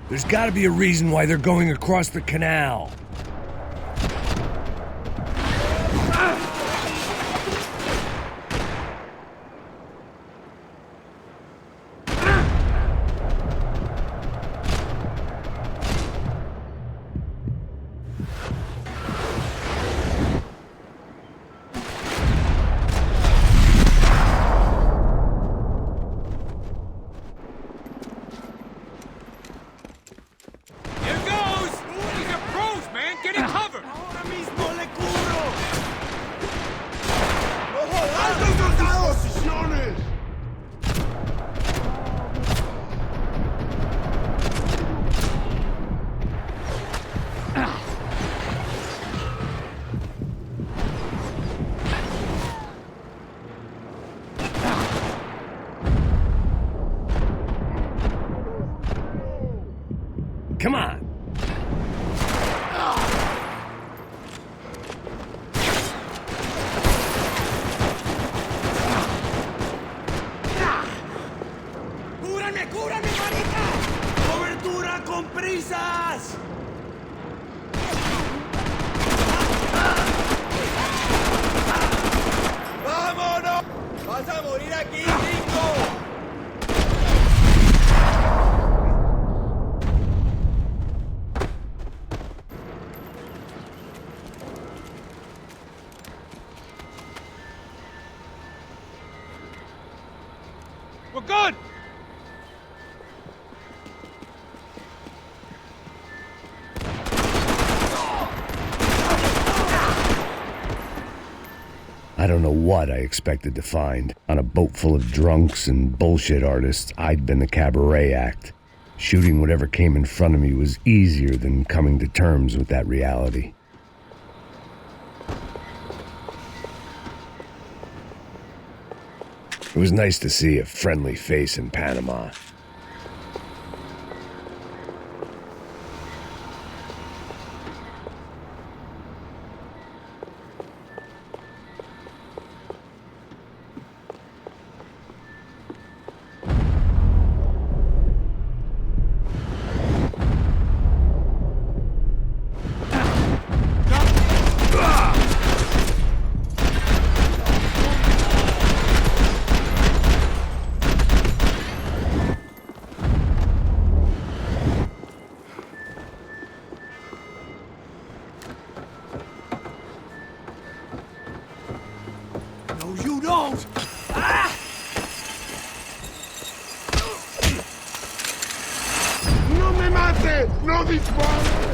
There's gotta be a reason why they're going across the canal. Come on! ¡Cúrame, cúrame, marica! ¡Cobertura con prisas! ¡Vámonos! ¡Vas a morir aquí, gringo! We're good! I don't know what I expected to find. On a boat full of drunks and bullshit artists, I'd been the cabaret act. Shooting whatever came in front of me was easier than coming to terms with that reality. It was nice to see a friendly face in Panama. No, you don't! Ah! ¡No me mate! ¡No dispare!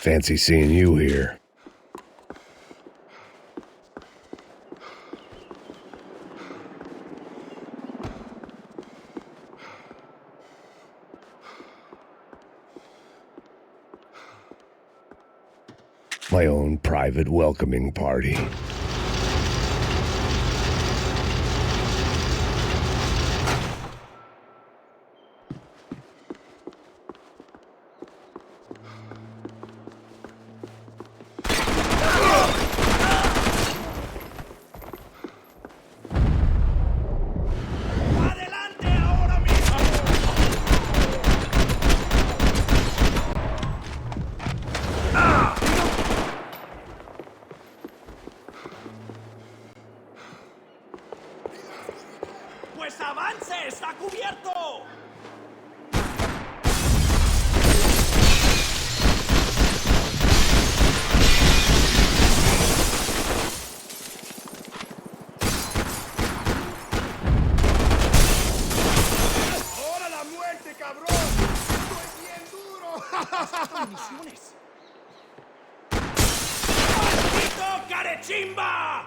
Fancy seeing you here. My own private welcoming party. ¡Pues avance! ¡Está cubierto! ¡Ahora la muerte, cabrón! ¡Estoy bien duro! ¡Misiones! ¡Maldito carechimba!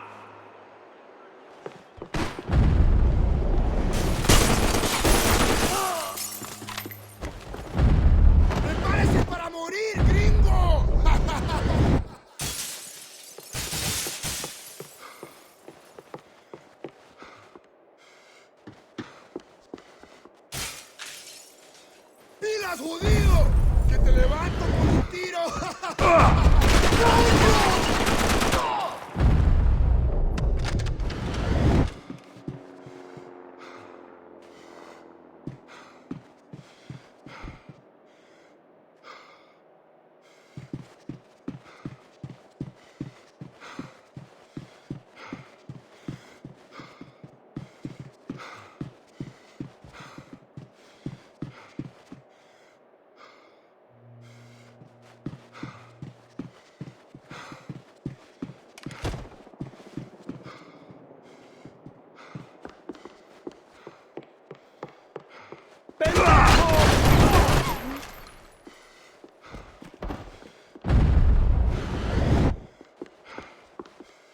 ¡Prepárese para morir, gringo! ¡Pilas, judío! ¡Que te levanto con un tiro!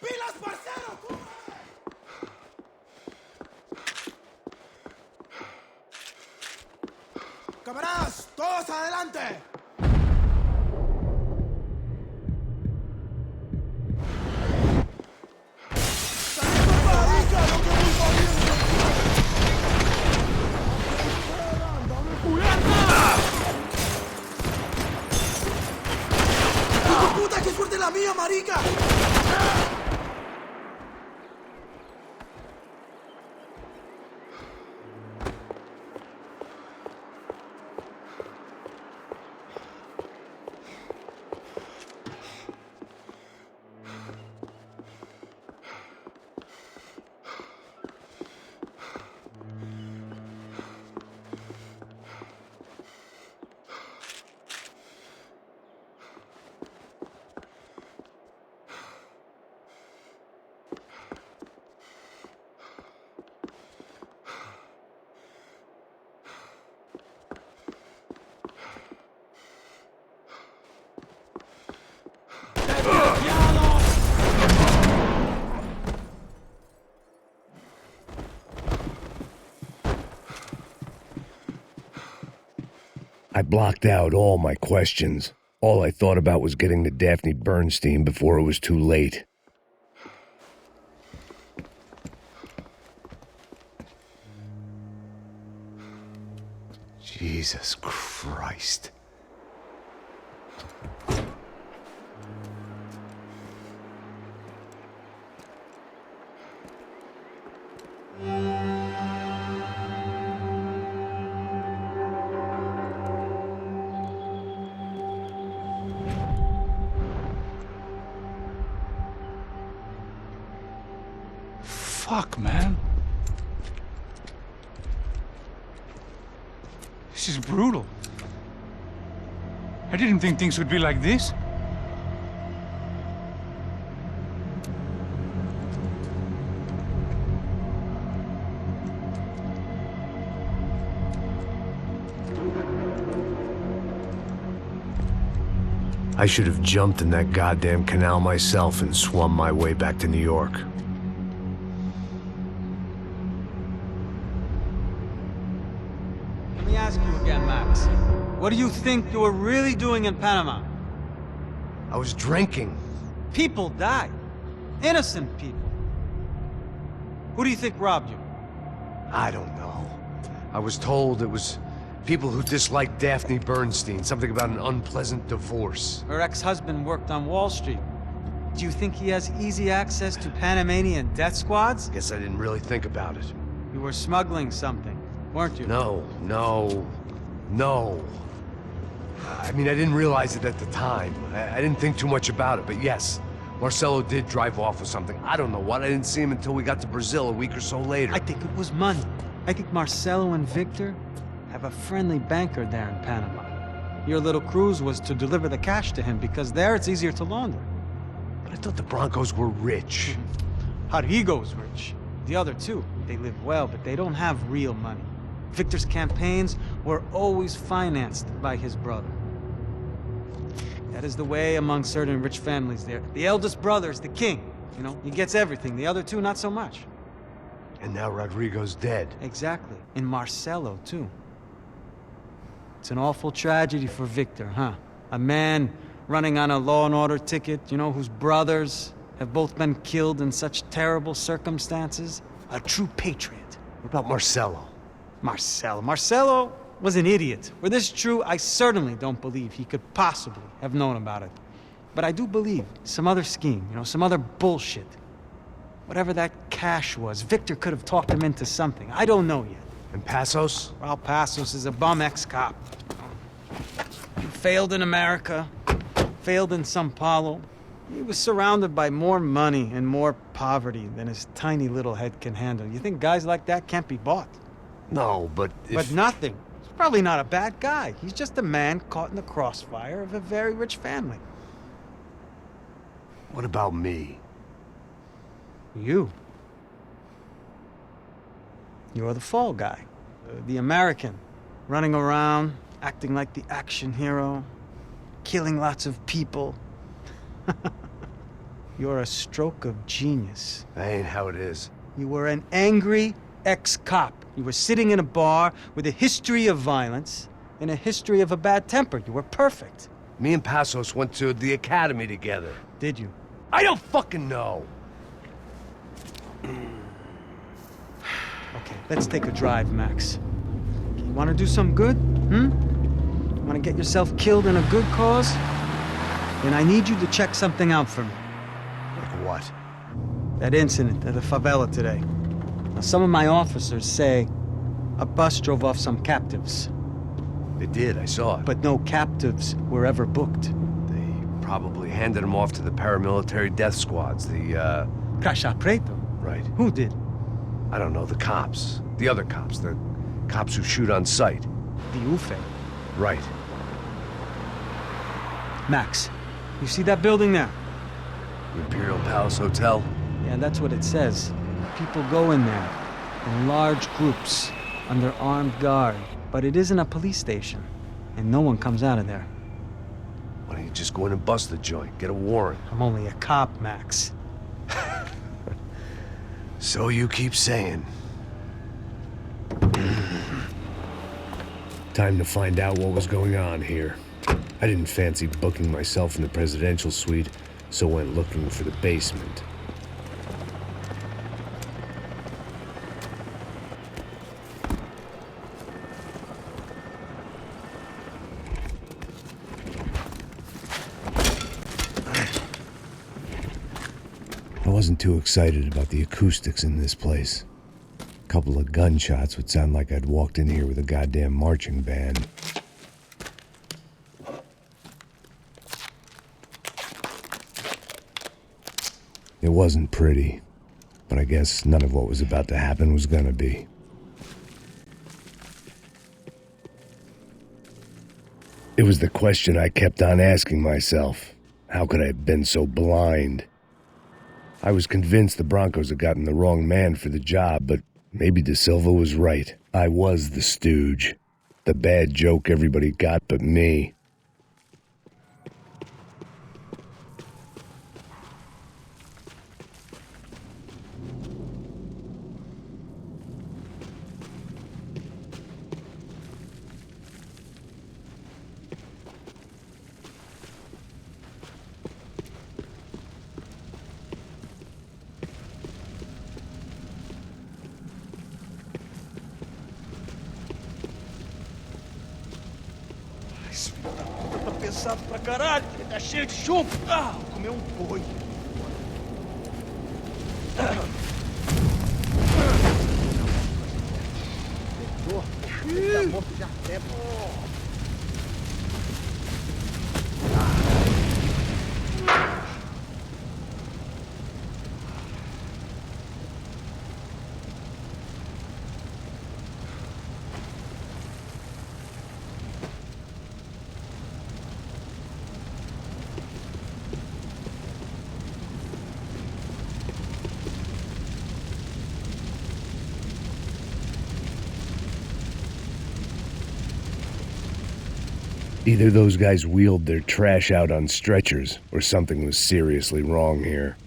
¡Pilas, parcero! ¡Camaradas! ¡Todos adelante! ¡Puta, qué fuerte la mía, marica! I blocked out all my questions. All I thought about was getting to Daphne Bernstein before it was too late. Jesus Christ. Fuck, man. This is brutal. I didn't think things would be like this. I should have jumped in that goddamn canal myself and swum my way back to New York. Let me ask you again, Max. What do you think you were really doing in Panama? I was drinking. People died. Innocent people. Who do you think robbed you? I don't know. I was told it was people who disliked Daphne Bernstein, something about an unpleasant divorce. Her ex-husband worked on Wall Street. Do you think he has easy access to Panamanian death squads? Guess I didn't really think about it. You were smuggling something, weren't you? No. I mean, I didn't realize it at the time. I didn't think too much about it, but yes, Marcelo did drive off with something. I don't know what. I didn't see him until we got to Brazil a week or so later. I think it was money. I think Marcelo and Victor have a friendly banker there in Panama. Your little cruise was to deliver the cash to him because there it's easier to launder. But I thought the Broncos were rich. Rodrigo's rich. The other two, they live well, but they don't have real money. Victor's campaigns were always financed by his brother. That is the way among certain rich families there. The eldest brother is the king. You know, he gets everything. The other two, not so much. And now Rodrigo's dead. Exactly. And Marcelo, too. It's an awful tragedy for Victor, huh? A man running on a law and order ticket, you know, whose brothers have both been killed in such terrible circumstances. A true patriot. What about Marcelo? Marcelo was an idiot. Were this true, I certainly don't believe he could possibly have known about it. But I do believe some other scheme, you know, some other bullshit. Whatever that cash was, Victor could have talked him into something. I don't know yet. And Passos? Well, Passos is a bum ex-cop. He failed in America, failed in Sao Paulo. He was surrounded by more money and more poverty than his tiny little head can handle. You think guys like that can't be bought? No, but But nothing. He's probably not a bad guy. He's just a man caught in the crossfire of a very rich family. What about me? You. You're the fall guy. The American. Running around, acting like the action hero. Killing lots of people. You're a stroke of genius. That ain't how it is. You were an angry ex-cop. You were sitting in a bar with a history of violence and a history of a bad temper. You were perfect. Me and Passos went to the academy together. Did you? I don't fucking know. Okay, let's take a drive, Max. You want to do some good? Want to get yourself killed in a good cause? Then I need you to check something out for me. Like what? That incident at the favela today. Now, some of my officers say a bus drove off some captives. They did, I saw it. But no captives were ever booked. They probably handed them off to the paramilitary death squads, the, Caixa Preto? Right. Who did? I don't know, the cops. The other cops, the cops who shoot on sight. The UFE. Right. Max, you see that building there? The Imperial Palace Hotel? Yeah, that's what it says. People go in there in large groups under armed guard. But it isn't a police station, and no one comes out of there. Why don't you just go in and bust the joint, get a warrant? I'm only a cop, Max. So you keep saying. Time to find out what was going on here. I didn't fancy booking myself in the presidential suite, so went looking for the basement. I wasn't too excited about the acoustics in this place. A couple of gunshots would sound like I'd walked in here with a goddamn marching band. It wasn't pretty, but I guess none of what was about to happen was gonna be. It was the question I kept on asking myself. How could I have been so blind? I was convinced the Broncos had gotten the wrong man for the job, but maybe De Silva was right. I was the stooge. The bad joke everybody got but me. cansado pra caralho. Ele tá cheio de chumbo. Ah, vou comer um boi. Tá morto já tempo. Either those guys wheeled their trash out on stretchers, or something was seriously wrong here.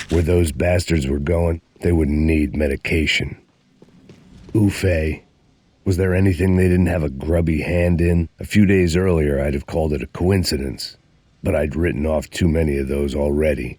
Where those bastards were going, they wouldn't need medication. Oofay. Was there anything they didn't have a grubby hand in? A few days earlier, I'd have called it a coincidence, but I'd written off too many of those already.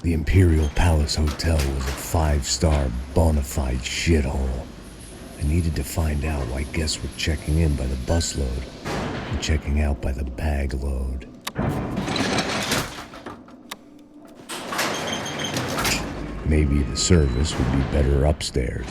The Imperial Palace Hotel was a 5-star bona fide shithole. I needed to find out why guests were checking in by the busload and checking out by the bag load. Maybe the service would be better upstairs.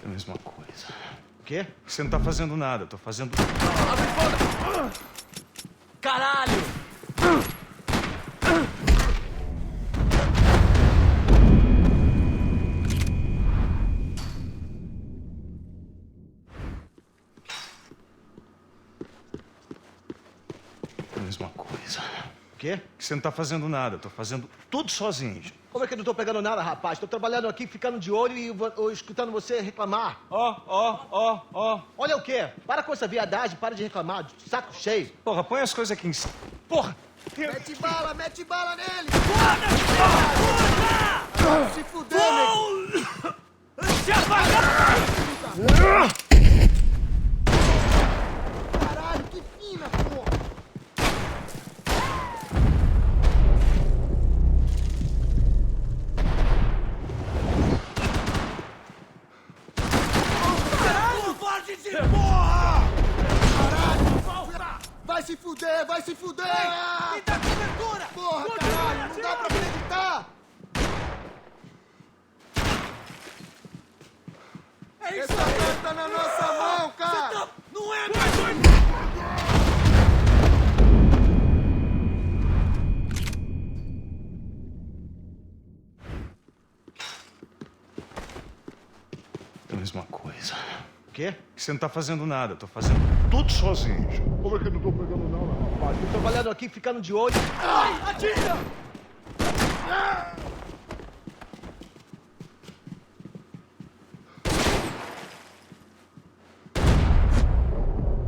É a mesma coisa. O quê? Você não tá fazendo nada, eu tô fazendo... Abre foda! Caralho! É a mesma coisa. O quê? Você não tá fazendo nada, eu tô fazendo tudo sozinho. Como é que eu não tô pegando nada, rapaz? Tô trabalhando aqui, ficando de olho e escutando você reclamar. Ó. Olha o quê? Para com essa viadagem, para de reclamar. Saco cheio. Porra, põe as coisas aqui em cima. Porra! Mete bala nele! Foda-se! Se fuder, nego! Se apagar! Caralho, que fina, porra! Caralho, parte de porra! Caralho! Vai se fuder, vai se fuder! Me dá cobertura! Porra, caralho, não dá pra acreditar! Essa merda tá na nossa mão, cara! Não é mais doido! É a mesma coisa. O quê? Você não tá fazendo nada, eu tô fazendo tudo sozinho. Como é que eu não tô pegando nada, rapaz? Tô trabalhando aqui, ficando de olho. Ai, atira!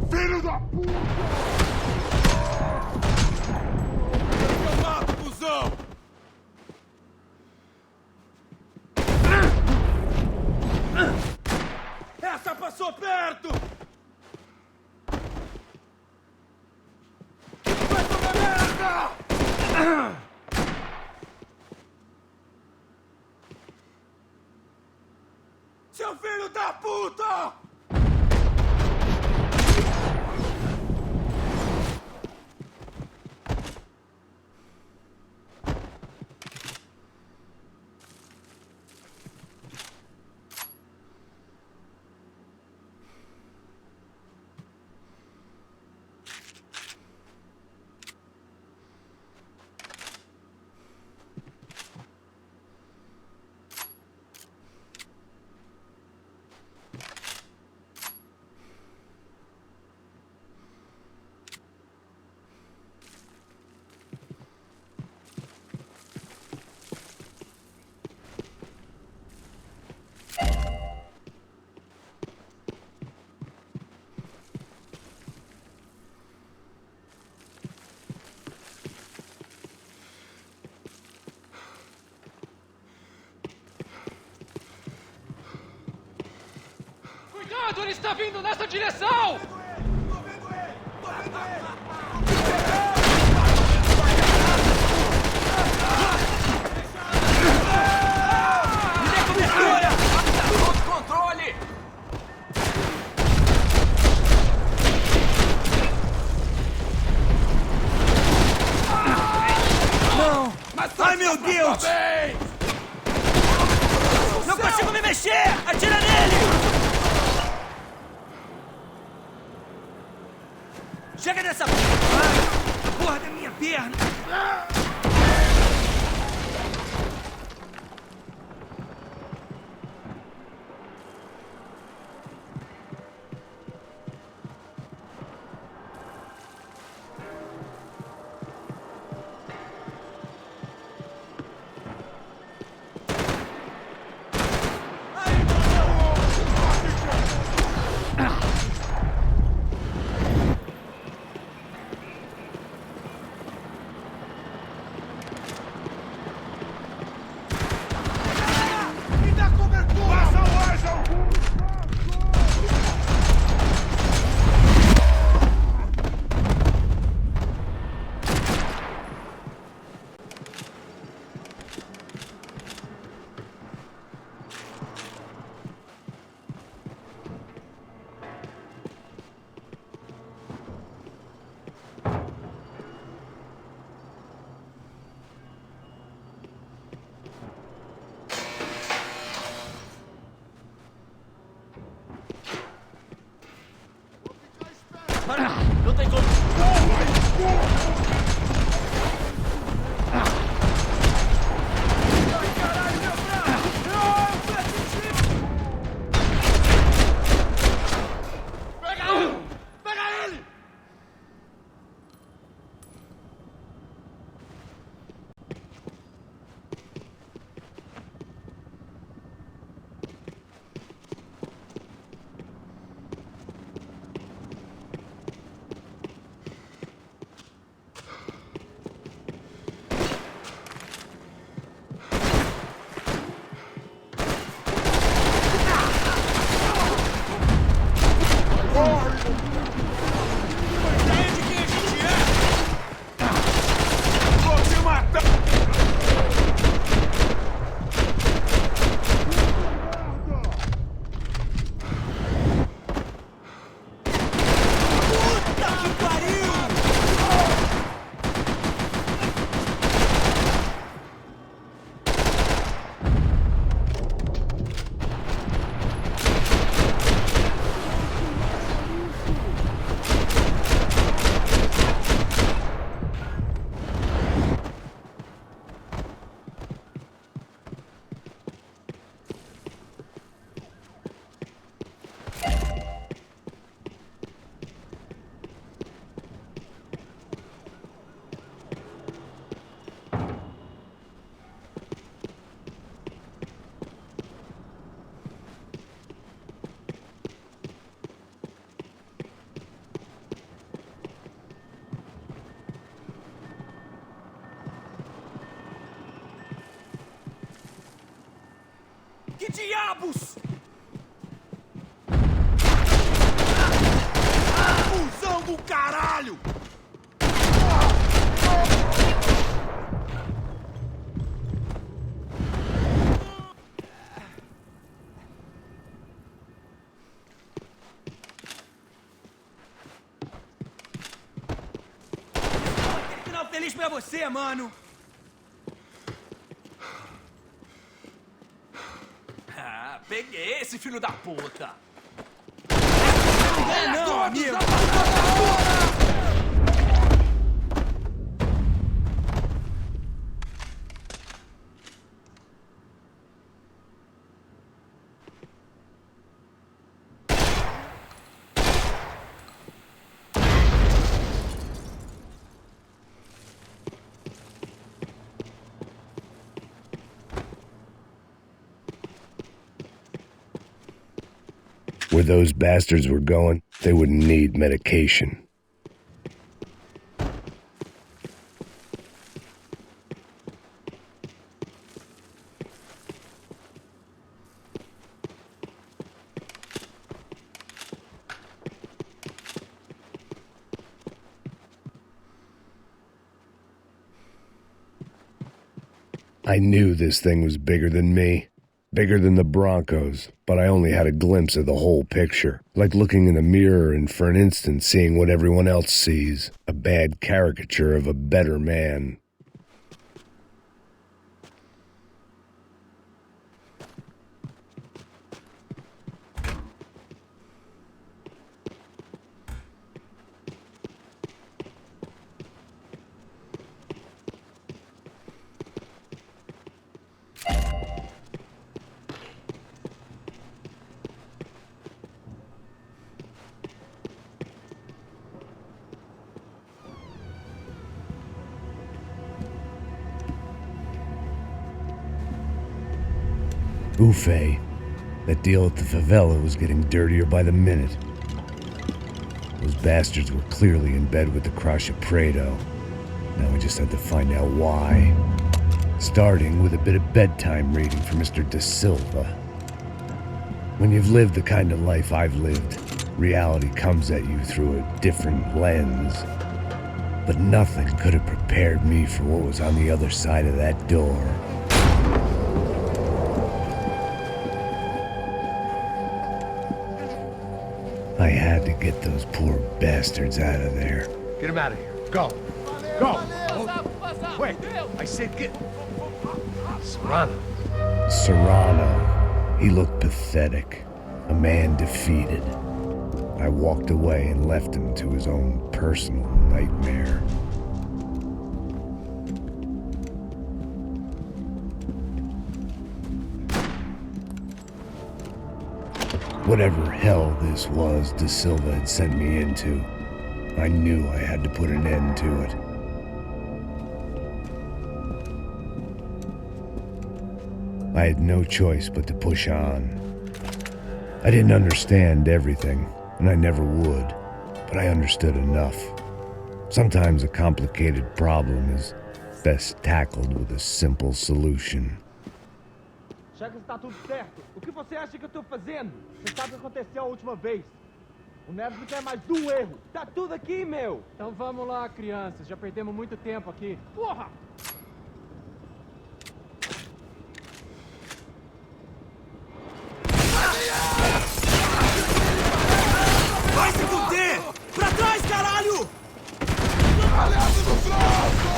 Filho da puta! Eu mato, cuzão! Essa passou perto! Vai comer merda! Seu filho da puta! Ele está vindo nessa direção! Me dê cobertura! Tá sob controle! Não! Ai, meu Deus! Não consigo me mexer! Atira nele! Chega dessa... porra da minha perna! Me dá cobertura! Faça mais algum! Não tem como... Pega ele! Ideia de quem a gente é? Vou te matar! Puta que pariu! Que diabos! Fusão do caralho! Final feliz pra você, mano! Ah, peguei esse filho da puta! Não, amigo! Where those bastards were going, they would need medication. I knew this thing was bigger than me, bigger than the Broncos, but I only had a glimpse of the whole picture, like looking in the mirror and for an instant seeing what everyone else sees, a bad caricature of a better man. Buffet. That deal at the favela was getting dirtier by the minute. Those bastards were clearly in bed with the Crusher Prado. Now I just had to find out why. Starting with a bit of bedtime reading for Mr. Da Silva. When you've lived the kind of life I've lived, reality comes at you through a different lens. But nothing could have prepared me for what was on the other side of that door. I had to get those poor bastards out of there. Get him out of here. Go. Go. Wait. I said get... Serrano. Serrano. He looked pathetic. A man defeated. I walked away and left him to his own personal nightmare. Whatever hell this was Da Silva had sent me into, I knew I had to put an end to it. I had no choice but to push on. I didn't understand everything, and I never would, but I understood enough. Sometimes a complicated problem is best tackled with a simple solution. Já que está tudo certo, o que você acha que eu tô fazendo? Você sabe o que aconteceu a última vez. O Neves não quer mais de um erro. Tá tudo aqui, meu. Então vamos lá, crianças. Já perdemos muito tempo aqui. Porra! Vai se fuder! Pra trás, caralho! Aliado do Franco!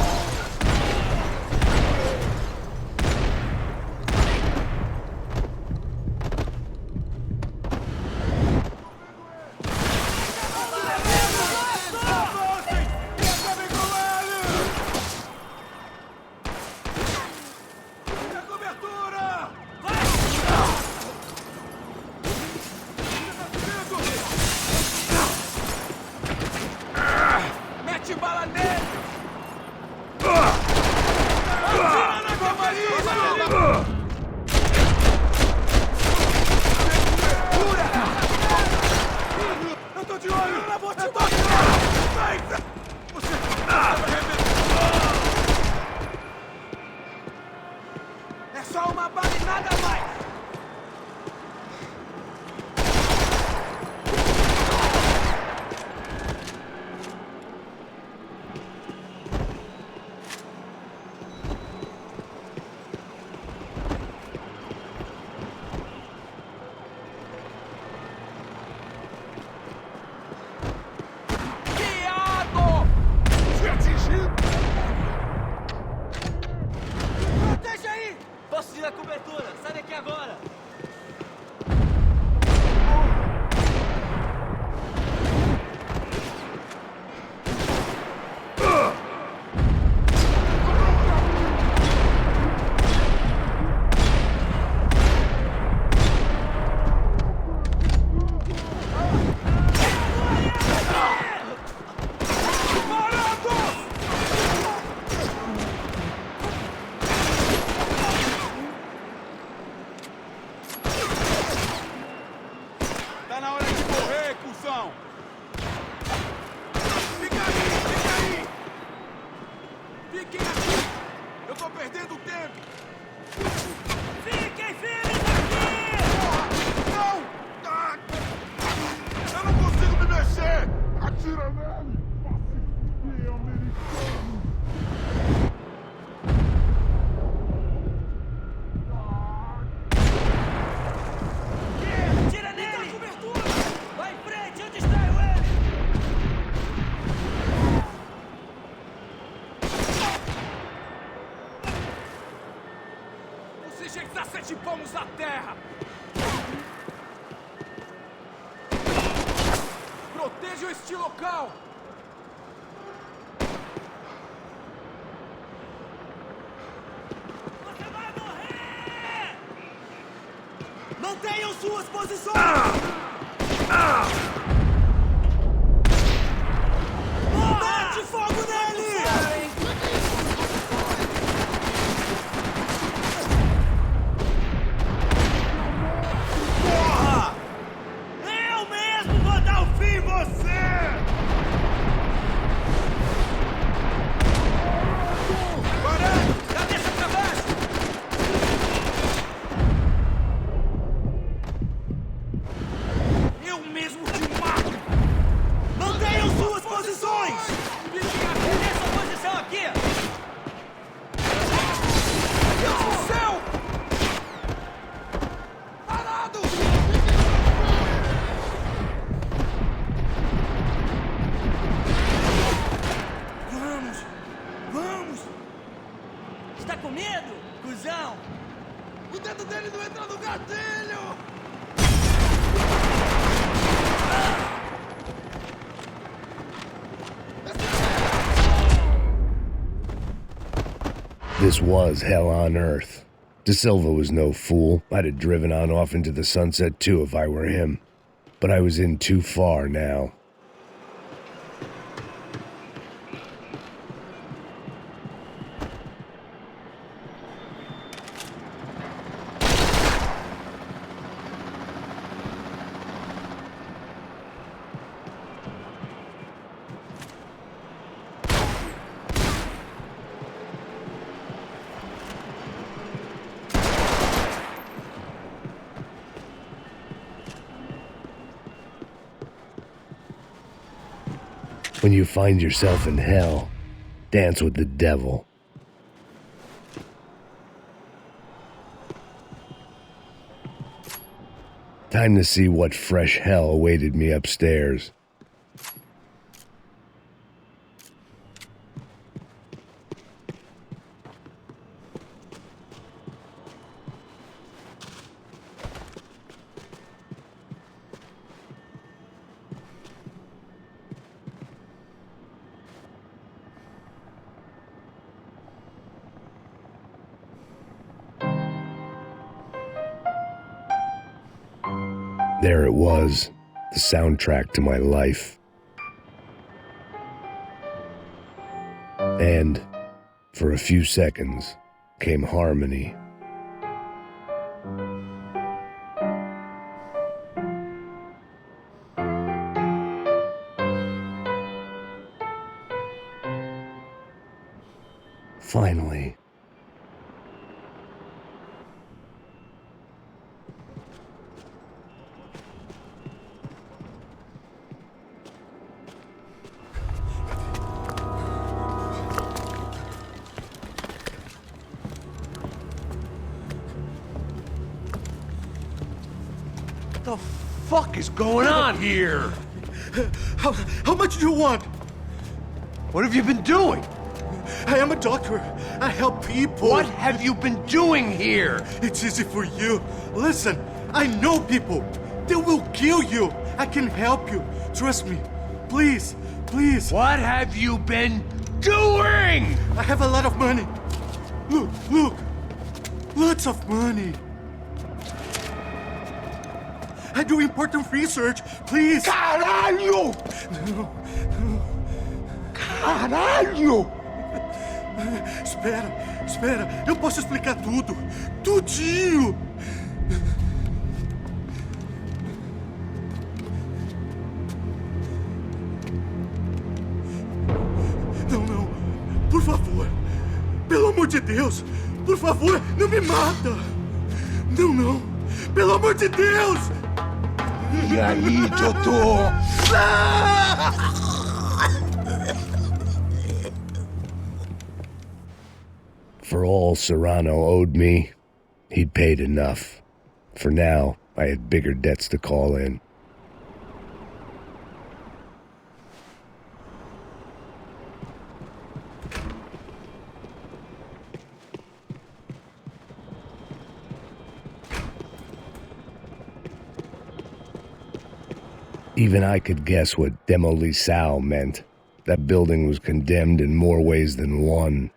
Mete bala nele! Atira na cavalaria! Eu tô de olho! Eu vou te matar! Você... É só uma bala e nada mais! Se atingir Agentes a 7 palmos da terra! Protejam este local! Você vai morrer! Mantenham suas posições! Mete fogo nele! Porra! Eu mesmo vou dar o fim em você! Parando! Cabeça pra baixo! Eu mesmo te mato! Mantenham suas posições! Essa posição aqui! Deus do céu! Parado! Vamos! Vamos! Está com medo, cuzão? O dedo dele não entra no gatilho! This was hell on earth. De Silva was no fool. I'd have driven on off into the sunset too if I were him. But I was in too far now. When you find yourself in hell, dance with the devil. Time to see what fresh hell awaited me upstairs. There it was, the soundtrack to my life. And, for a few seconds, came harmony. Finally. What the fuck is going on here? How much do you want? What have you been doing? I am a doctor. I help people. What have you been doing here? It's easy for you. Listen, I know people. They will kill you. I can help you. Trust me. Please, please. What have you been doing? I have a lot of money. Look, look. Lots of money. I do important research. Please. Caralho! No. Caralho! Espera. Eu posso explicar tudo. Tudinho. Não. Por favor. Pelo amor de Deus. Por favor, não me mata. Não. Pelo amor de Deus. E aí, doutor? For all Serrano owed me, he'd paid enough. For now, I had bigger debts to call in. Even I could guess what Demolisal meant. That building was condemned in more ways than one.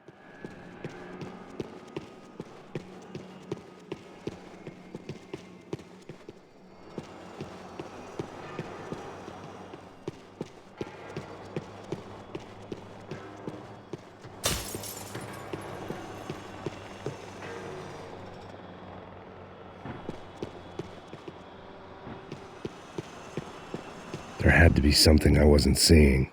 There had to be something I wasn't seeing.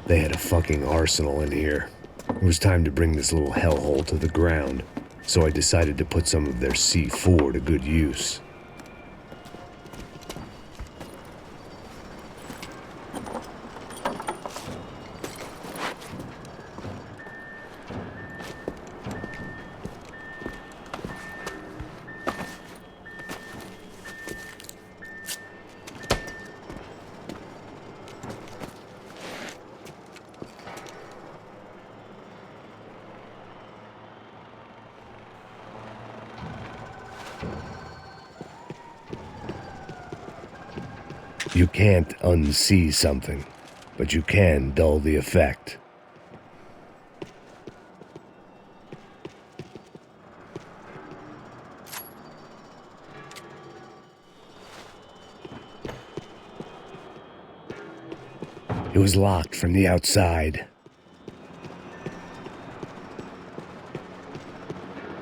They had a fucking arsenal in here. It was time to bring this little hellhole to the ground, so I decided to put some of their C4 to good use. You can't unsee something, but you can dull the effect. It was locked from the outside.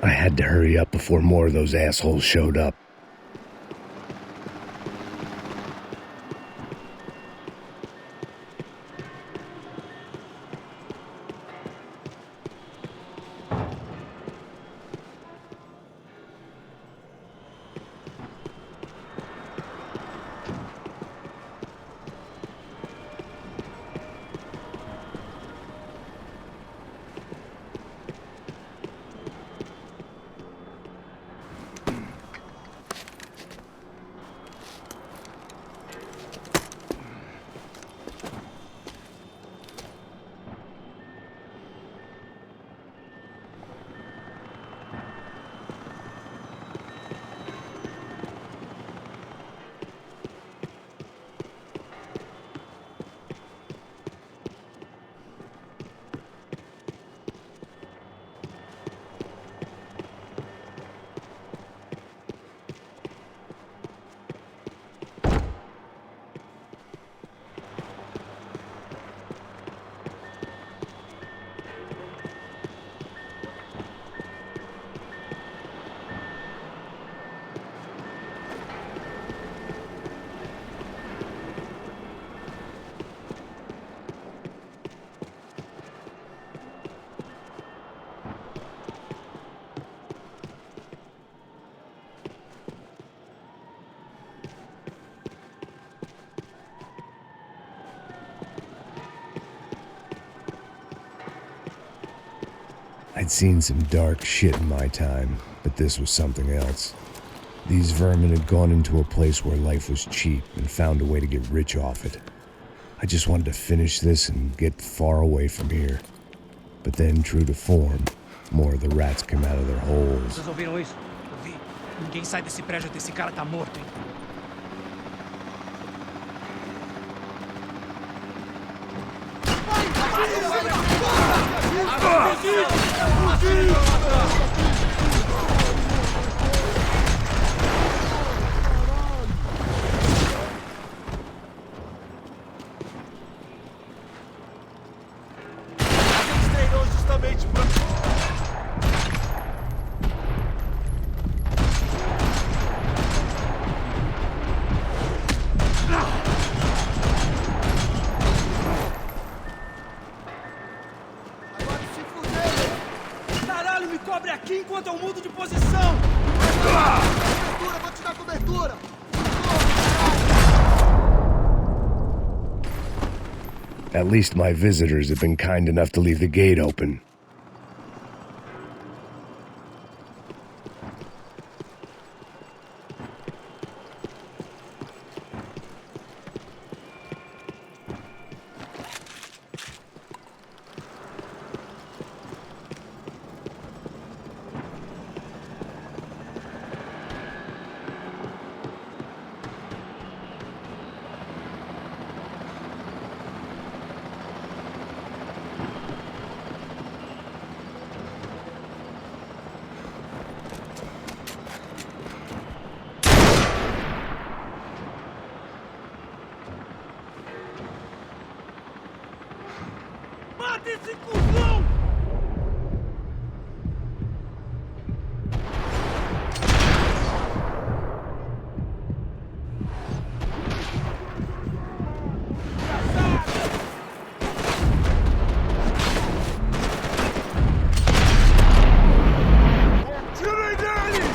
I had to hurry up before more of those assholes showed up. I'd seen some dark shit in my time, but this was something else. These vermin had gone into a place where life was cheap and found a way to get rich off it. I just wanted to finish this and get far away from here. But then, true to form, more of the rats came out of their holes. Vocês ouviram isso? Eu vi. Ninguém sai desse prédio até esse cara tá morto, hein? Cobre aqui enquanto eu mudo de posição! At least my visitors have been kind enough to leave the gate open. Mata esse cuzão! Tirei dele!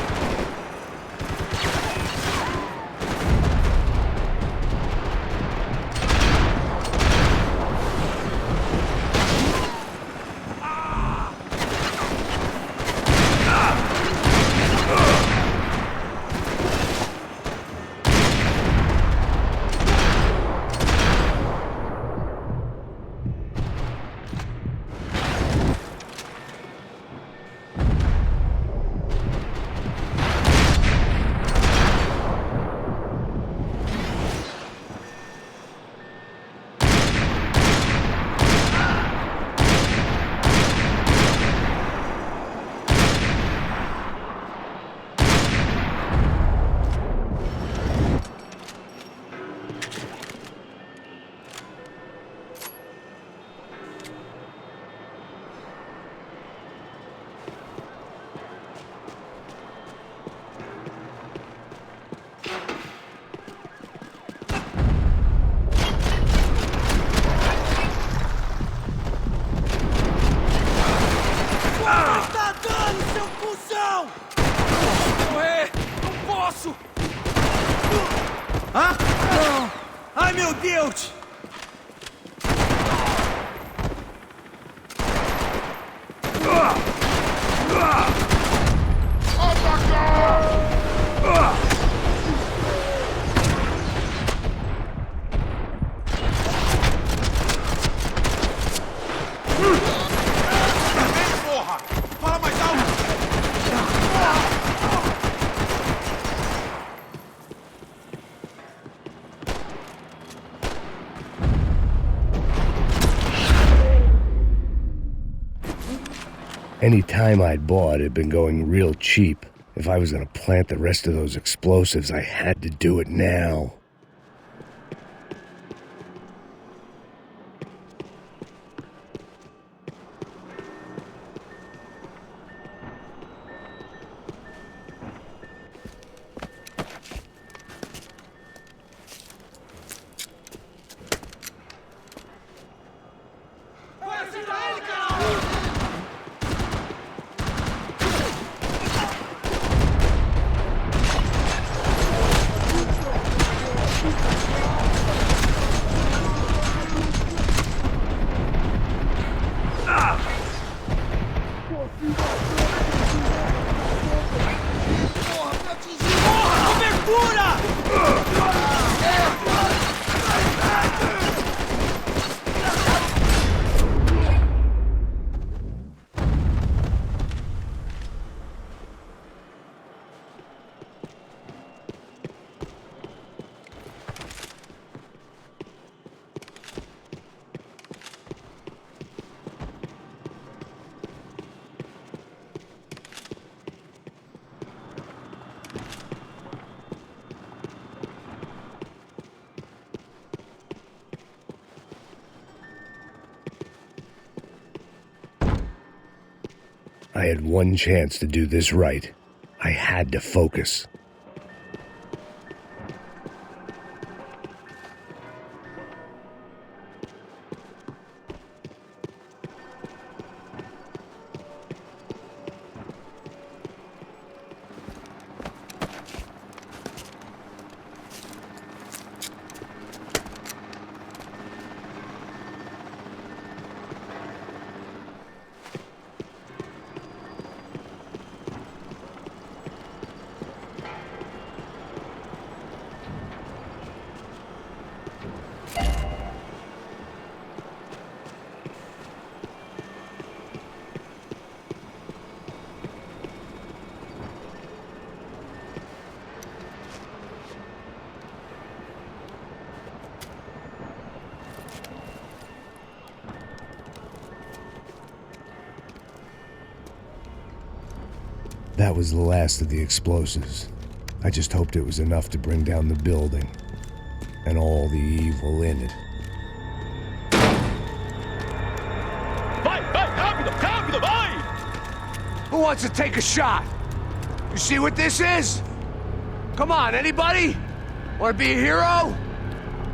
Tá dando, seu cuzão! Correr! Não posso! Hã? Não! Ai, meu Deus! Porra! Fala mais alto! Any time I'd bought had been going real cheap. If I was gonna plant the rest of those explosives, I had to do it now. Vai atirar ele, caralho! Porra, pra atingir! Porra, cobertura! I had one chance to do this right. I had to focus. That was the last of the explosives. I just hoped it was enough to bring down the building and all the evil in it. Vai, rápido, rápido, vai! Who wants to take a shot? You see what this is? Come on, anybody? Want to be a hero?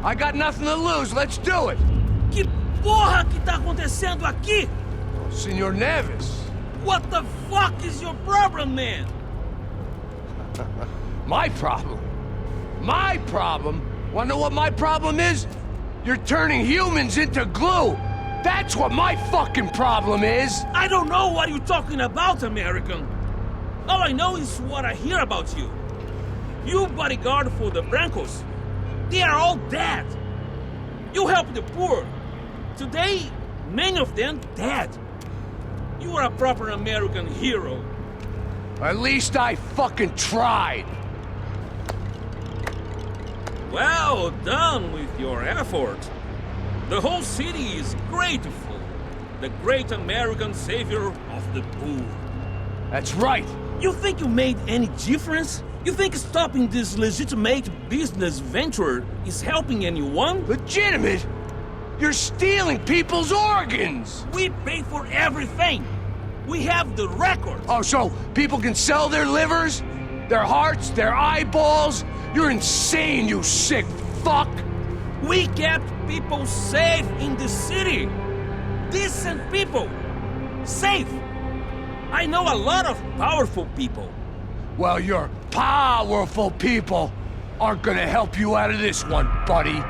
I got nothing to lose, let's do it! Que porra que tá acontecendo aqui? Senor Neves. What the fuck is your problem, man? My problem? My problem? Wanna know what my problem is? You're turning humans into glue! That's what my fucking problem is! I don't know what you're talking about, American. All I know is what I hear about you. You bodyguard for the Brancos. They are all dead. You help the poor. Today, many of them dead. You are a proper American hero. At least I fucking tried! Well done with your effort. The whole city is grateful. The great American savior of the poor. That's right! You think you made any difference? You think stopping this legitimate business venture is helping anyone? Legitimate? You're stealing people's organs! We pay for everything. We have the record. Oh, so people can sell their livers? Their hearts? Their eyeballs? You're insane, you sick fuck! We kept people safe in the city. Decent people. Safe. I know a lot of powerful people. Well, your powerful people aren't gonna help you out of this one, buddy.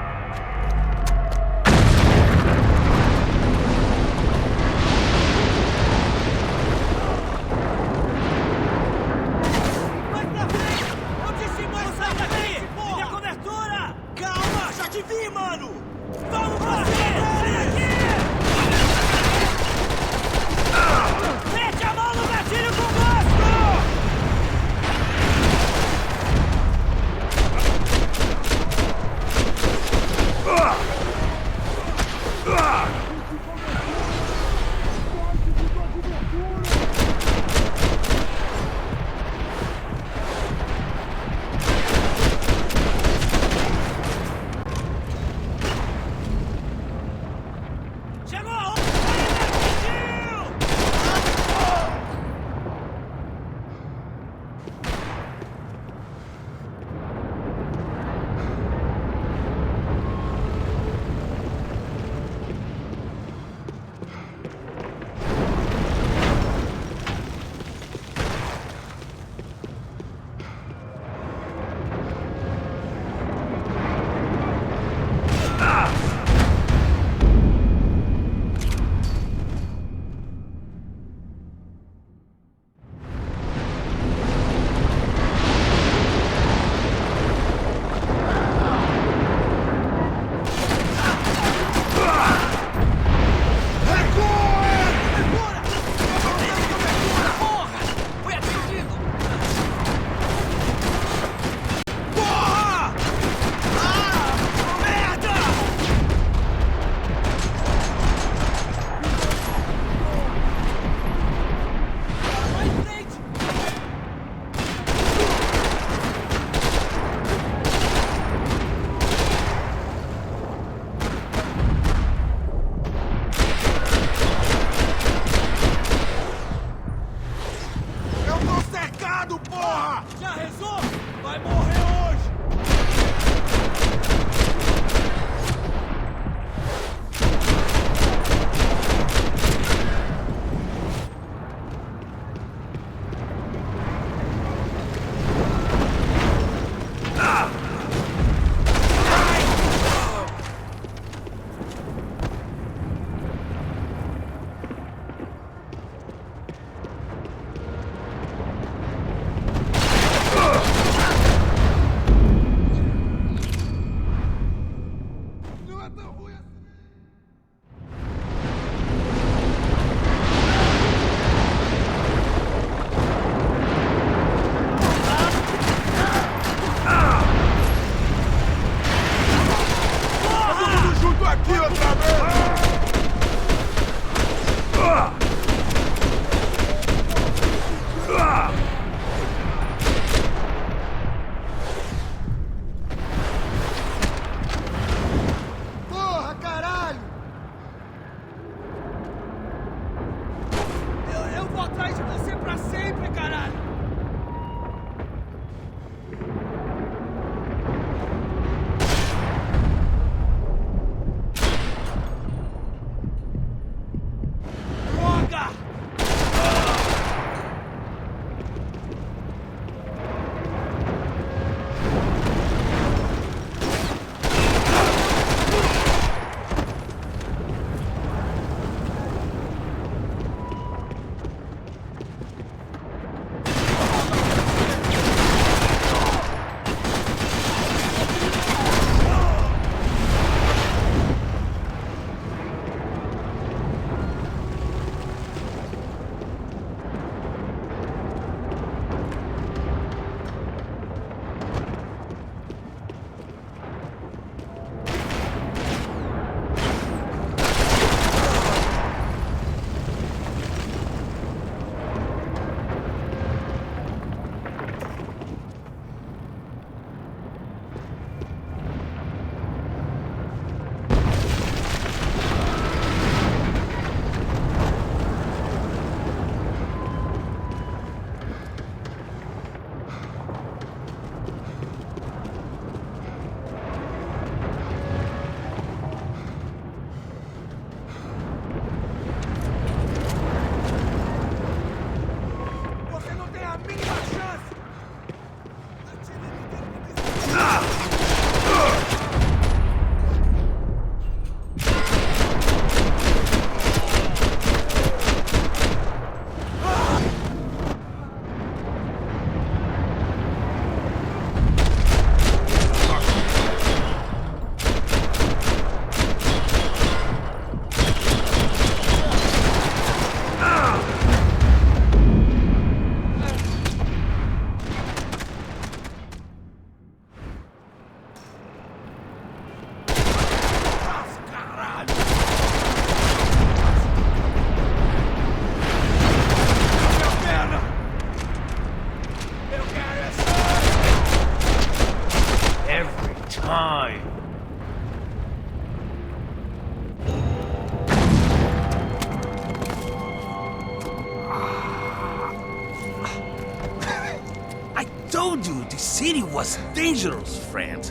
Vinny was dangerous, friend.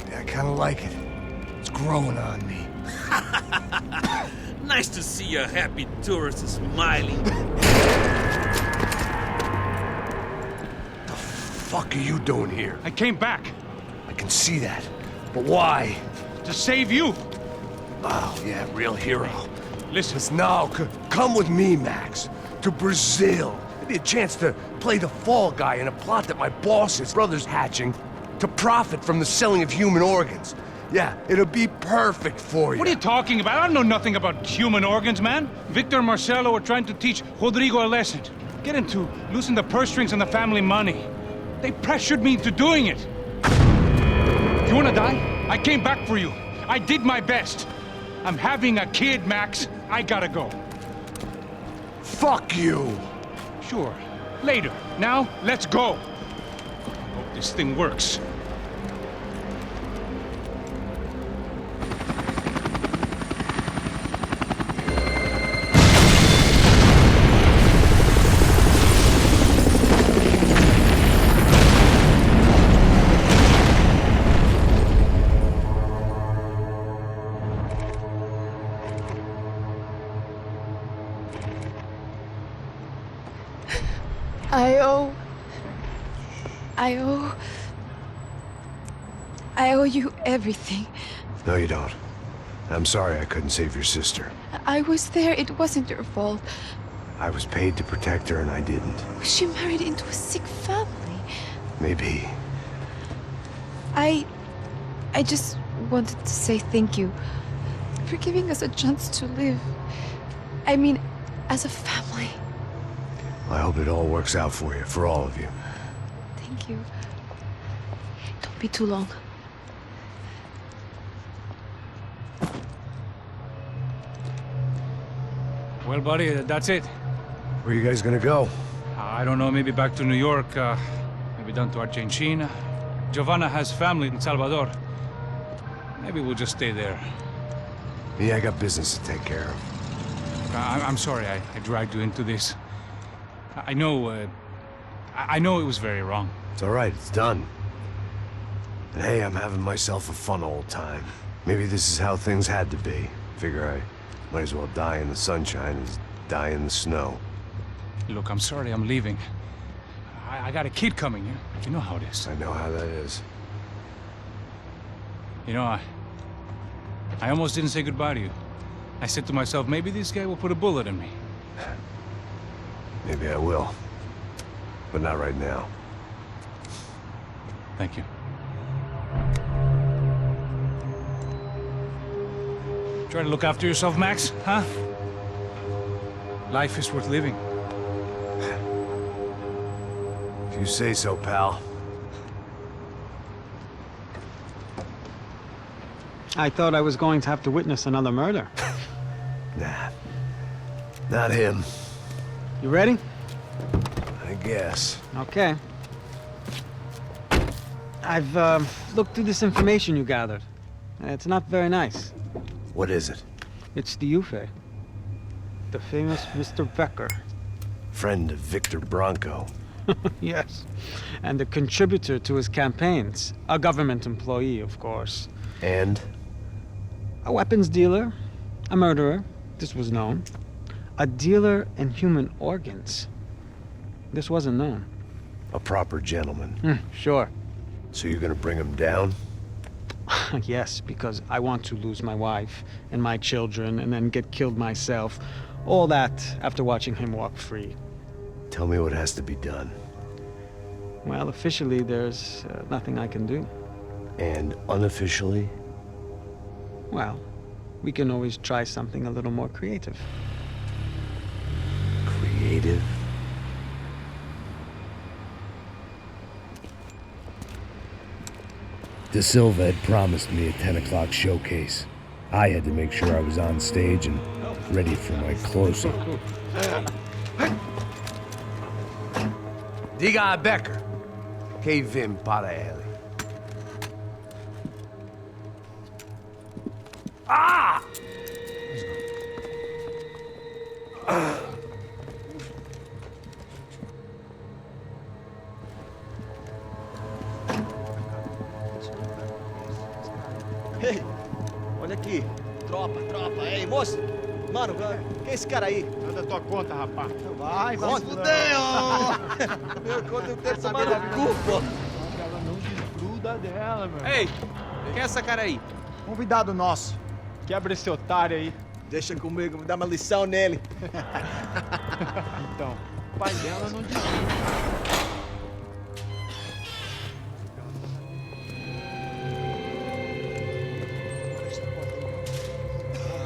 Yeah, I kind of like it. It's growing on me. Nice to see a happy tourist smiling. The fuck are you doing here? I came back I can see that. But why? to save you. Oh, yeah, real hero. Listen, Now, come with me, Max. To Brazil. Maybe a chance to play the fall guy in a plot that my boss's brother's hatching to profit from the selling of human organs. Yeah, it'll be perfect for you. what are you talking about? I don't know nothing about human organs, man. Victor and Marcelo were trying to teach Rodrigo a lesson. Get him to loosen the purse strings on the family money. They pressured me into doing it. You wanna die? I came back for you. I did my best. I'm having a kid, Max. I gotta go. Fuck you! Sure. Later. Now, let's go. Hope this thing works. I owe you everything. No, you don't. I'm sorry I couldn't save your sister. I was there. It wasn't your fault. I was paid to protect her and I didn't. She married into a sick family. Maybe. I just wanted to say thank you for giving us a chance to live. I mean, as a family. I hope it all works out for you, for all of you. Thank you. Don't be too long. Well, buddy, that's it. Where are you guys gonna go? I don't know, maybe back to New York, maybe down to Argentina. Giovanna has family in Salvador. Maybe we'll just stay there. Yeah, I got business to take care of. I'm sorry I dragged you into this. I know it was very wrong. It's all right, it's done. And hey, I'm having myself a fun old time. Maybe this is how things had to be. Figure I might as well die in the sunshine as die in the snow. Look, I'm sorry I'm leaving. I got a kid coming, you know how it is. I know how that is. You know, I almost didn't say goodbye to you. I said to myself, maybe this guy will put a bullet in me. Maybe I will. But not right now. Thank you. Try to look after yourself, Max, huh? Life is worth living. If you say so, pal. I thought I was going to have to witness another murder. Nah. Not him. You ready? I guess. Okay. I've looked through this information you gathered. It's not very nice. What is it? It's the Ufe. The famous Mr. Becker. Friend of Victor Bronco. Yes. And a contributor to his campaigns. A government employee, of course. And? A weapons dealer. A murderer. This was known. A dealer in human organs. This wasn't known. A proper gentleman. Sure. So you're gonna bring him down? Yes, because I want to lose my wife and my children and then get killed myself. All that after watching him walk free. Tell me what has to be done. Well, officially, there's nothing I can do. And unofficially? Well, we can always try something a little more creative. Creative? De Silva had promised me a 10 o'clock showcase. I had to make sure I was on stage and ready for my close-up. Diga a Becker. Que vim para ele. Ah! Olha aqui. Tropa. Ei, moço. Mano, quem é esse cara aí? Manda tua conta, rapaz. Vai, se fudeu! Meu conta eu quero saber da culpa. Ela não desgruda dela, meu. Ei, quem é essa cara aí? Convidado nosso. Quebra esse otário aí. Deixa comigo, vou dar uma lição nele. Então, o pai dela não desgruda.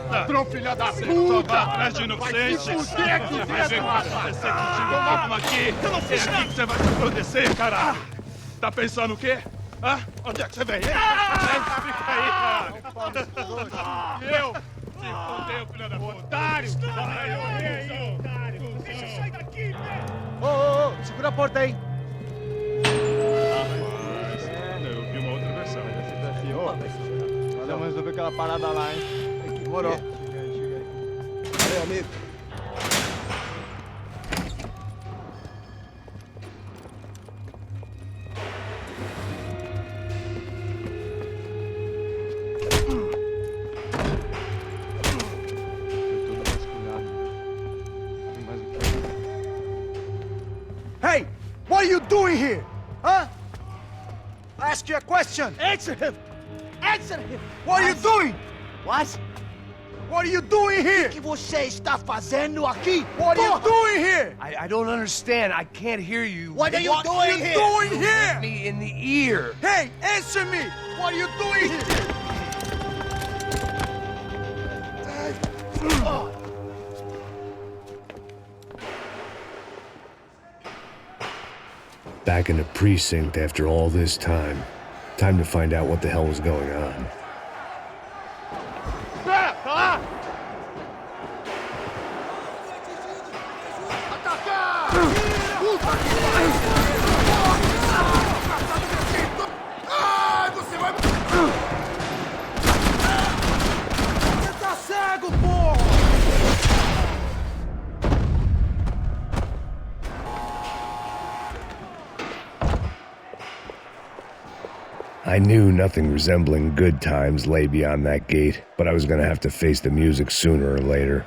Ladrão, filha da puta! Atrás de inocente! Vai ver o que vai acontecer contigo mesmo aqui! Eu não fiz nada! Você vai se acontecer, caralho! Tá pensando o quê? Hã? Onde é que você vem? Fica aí, cara! Eu? Se fodeu, filha da puta! Otário! Otário! Deixa eu sair daqui, velho! Ô, segura a porta aí. Eu vi uma outra versão. Assim, ô. Vamos resolver aquela parada lá, hein? Demorou. Chega aí. Valeu, amigo. Hey, what are you doing here? Huh? I ask you a question. Answer him. Answer him. What are you doing? What? What are you doing here? O que você está fazendo aqui? What are you doing here? I don't understand. I can't hear you. What are you What doing are you here? doing Hit here? me in the ear. Hey, answer me. What are you doing here? Back in the precinct after all this time. Time to find out what the hell was going on. Ai, você vai... Você tá cego, porra! I knew nothing resembling good times lay beyond that gate, but I was gonna have to face the music sooner or later.